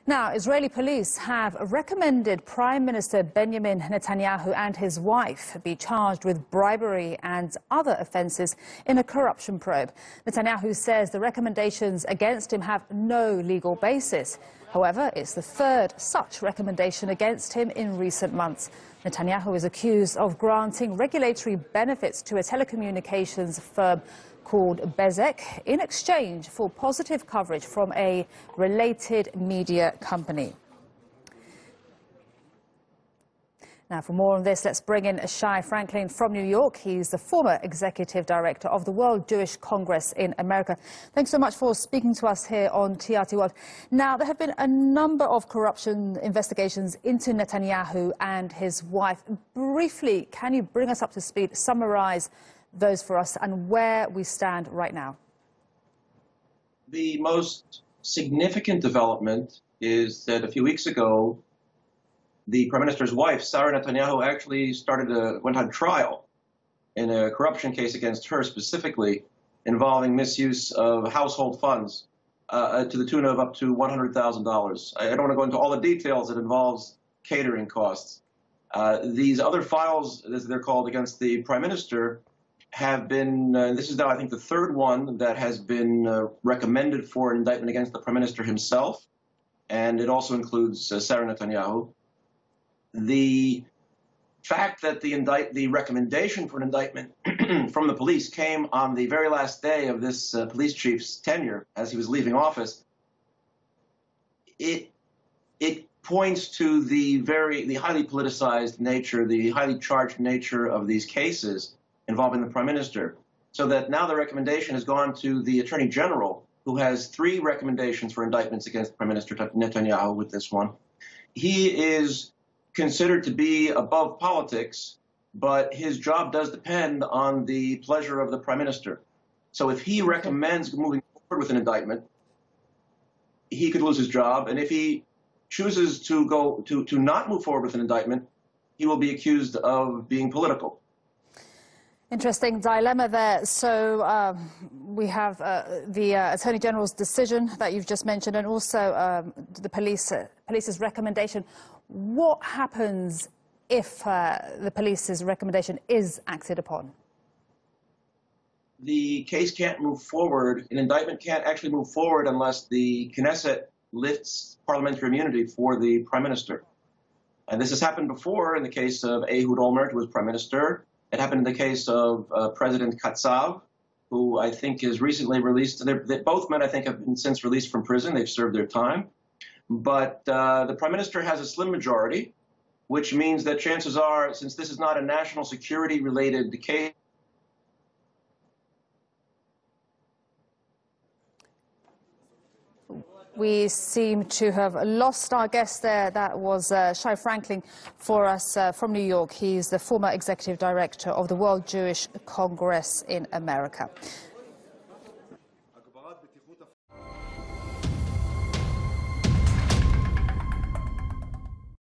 Now, Israeli police have recommended Prime Minister Benjamin Netanyahu and his wife be charged with bribery and other offences in a corruption probe. Netanyahu says the recommendations against him have no legal basis. However, it's the third such recommendation against him in recent months. Netanyahu is accused of granting regulatory benefits to a telecommunications firm called Bezek in exchange for positive coverage from a related media company. Now, for more on this, let's bring in Shai from New York. He's the former executive director of the World Jewish Congress in America. Thanks so much for speaking to us here on TRT World. Now, there have been a number of corruption investigations into Netanyahu and his wife. Briefly, can you bring us up to speed, summarize those for us and where we stand right now? The most significant development is that a few weeks ago, the Prime Minister's wife, Sarah Netanyahu, actually went on trial in a corruption case against her specifically involving misuse of household funds to the tune of up to $100,000. I don't want to go into all the details. It involves catering costs. These other files, as they're called, against the Prime Minister have been, this is now, I think, the third one that has been recommended for an indictment against the Prime Minister himself, and it also includes Sarah Netanyahu. The fact that the recommendation for an indictment from the police came on the very last day of this police chief's tenure, as he was leaving office, it points to the highly politicized nature, the highly charged nature of these cases involving the Prime Minister, so that now the recommendation has gone to the Attorney General, who has 3 recommendations for indictments against Prime Minister Netanyahu with this one. He is considered to be above politics, but his job does depend on the pleasure of the Prime Minister. So if he recommends moving forward with an indictment, he could lose his job, and if he chooses to not move forward with an indictment, he will be accused of being political. Interesting dilemma there. So we have the Attorney General's decision that you've just mentioned, and also the police's recommendation. What happens if the police's recommendation is acted upon? The case can't move forward. An indictment can't actually move forward unless the Knesset lifts parliamentary immunity for the Prime Minister. And this has happened before in the case of Ehud Olmert, who was Prime Minister. It happened in the case of President Katsav, who I think is recently released. Both men, I think, have been since released from prison. They've served their time. But the Prime Minister has a slim majority, which means that chances are, since this is not a national security-related case, We seem to have lost our guest there. That was Shai for us from New York. He's the former executive director of the World Jewish Congress in America.